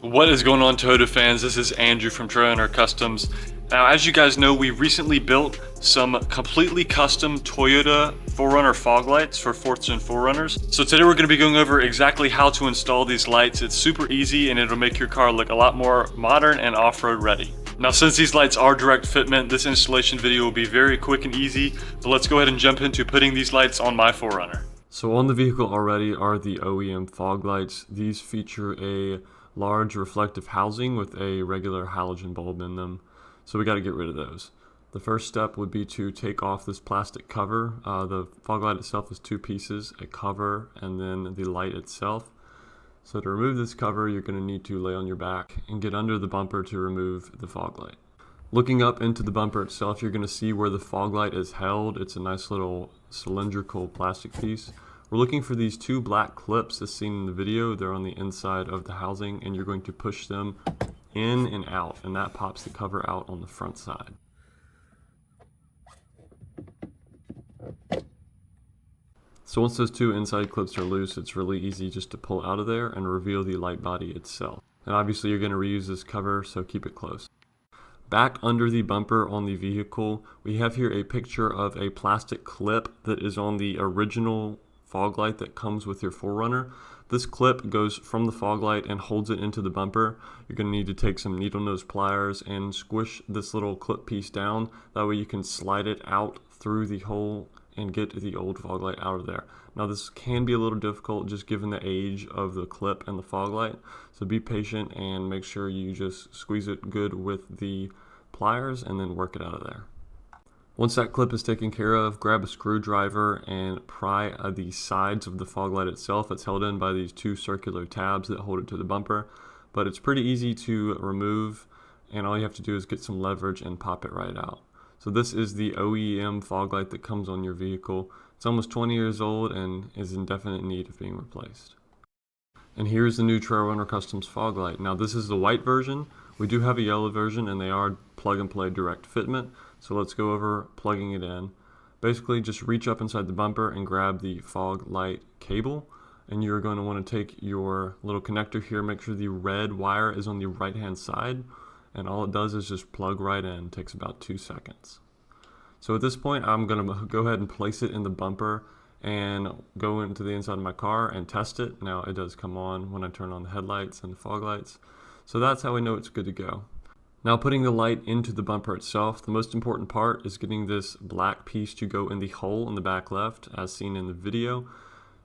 What is going on, Toyota fans? This is Andrew from 4Runner Customs. Now, as you guys know, we recently built some completely custom Toyota 4Runner fog lights for 4th Gen 4Runners. So today we're going to be going over exactly how to install these lights. It's super easy and it'll make your car look a lot more modern and off-road ready. Now, since these lights are direct fitment, this installation video will be very quick and easy. But let's go ahead and jump into putting these lights on my 4Runner. So on the vehicle already are the OEM fog lights. These feature a large reflective housing with a regular halogen bulb in them. So we got to get rid of those. The first step would be to take off this plastic cover. The fog light itself is two pieces, a cover and then the light itself. So to remove this cover, you're going to need to lay on your back and get under the bumper to remove the fog light. Looking up into the bumper itself, you're going to see where the fog light is held. It's a nice little cylindrical plastic piece. We're looking for these two black clips as seen in the video. They're on the inside of the housing and you're going to push them in and out, and that pops the cover out on the front side. So once those two inside clips are loose, it's really easy just to pull out of there and reveal the light body itself. And obviously you're going to reuse this cover, so keep it close. Back under the bumper on the vehicle, we have here a picture of a plastic clip that is on the original fog light that comes with your 4Runner. This clip goes from the fog light and holds it into the bumper. You're going to need to take some needle nose pliers and squish this little clip piece down. That way you can slide it out through the hole and get the old fog light out of there. Now this can be a little difficult just given the age of the clip and the fog light. So be patient and make sure you just squeeze it good with the pliers and then work it out of there. Once that clip is taken care of, grab a screwdriver and pry the sides of the fog light itself. It's held in by these two circular tabs that hold it to the bumper, but it's pretty easy to remove, and all you have to do is get some leverage and pop it right out. So this is the OEM fog light that comes on your vehicle. It's almost 20 years old and is in definite need of being replaced. And here's the new 4Runner Customs fog light. Now this is the white version. We do have a yellow version and they are plug and play direct fitment. So let's go over plugging it in. Basically just reach up inside the bumper and grab the fog light cable. And you're going to want to take your little connector here, make sure the red wire is on the right hand side. And all it does is just plug right in. It takes about 2 seconds. So at this point I'm going to go ahead and place it in the bumper and go into the inside of my car and test it. Now it does come on when I turn on the headlights and the fog lights. So that's how we know it's good to go. Now putting the light into the bumper itself, the most important part is getting this black piece to go in the hole in the back left as seen in the video.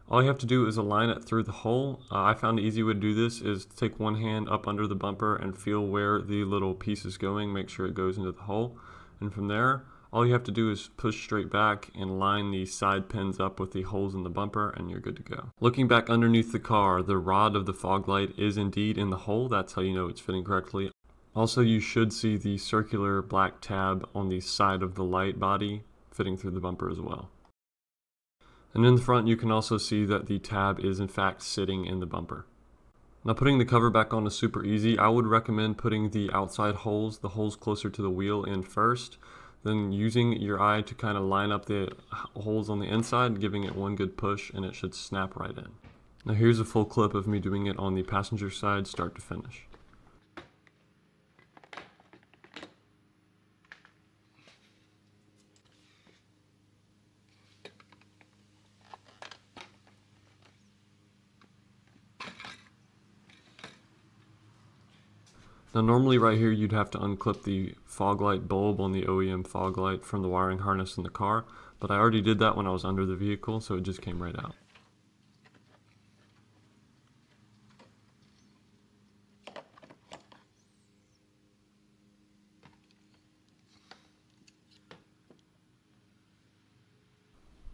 All you have to do is align it through the hole. I found an easy way to do this is to take one hand up under the bumper and feel where the little piece is going, make sure it goes into the hole. And from there, all you have to do is push straight back and line the side pins up with the holes in the bumper and you're good to go. Looking back underneath the car, the rod of the fog light is indeed in the hole. That's how you know it's fitting correctly. Also, you should see the circular black tab on the side of the light body fitting through the bumper as well. And in the front, you can also see that the tab is in fact sitting in the bumper. Now putting the cover back on is super easy. I would recommend putting the outside holes, the holes closer to the wheel, in first. Then using your eye to kind of line up the holes on the inside, giving it one good push, and it should snap right in. Now here's a full clip of me doing it on the passenger side, start to finish. Now normally right here you'd have to unclip the fog light bulb on the OEM fog light from the wiring harness in the car, but I already did that when I was under the vehicle, so it just came right out.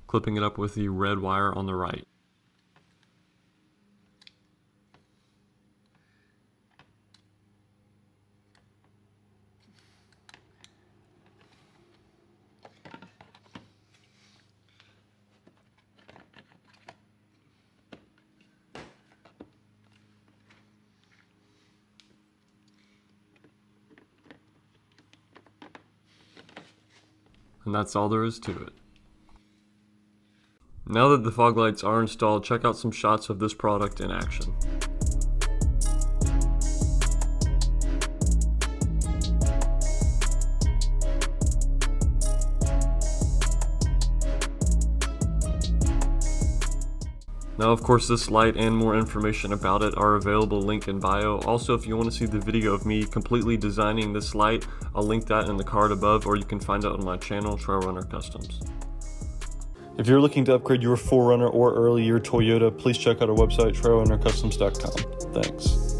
Clipping it up with the red wire on the right. And that's all there is to it. Now that the fog lights are installed, check out some shots of this product in action. Now, of course, this light and more information about it are available, link in bio. Also, if you want to see the video of me completely designing this light, I'll link that in the card above, or you can find it on my channel, 4Runner Customs. If you're looking to upgrade your 4Runner or early year Toyota, please check out our website, trailrunnercustoms.com. Thanks.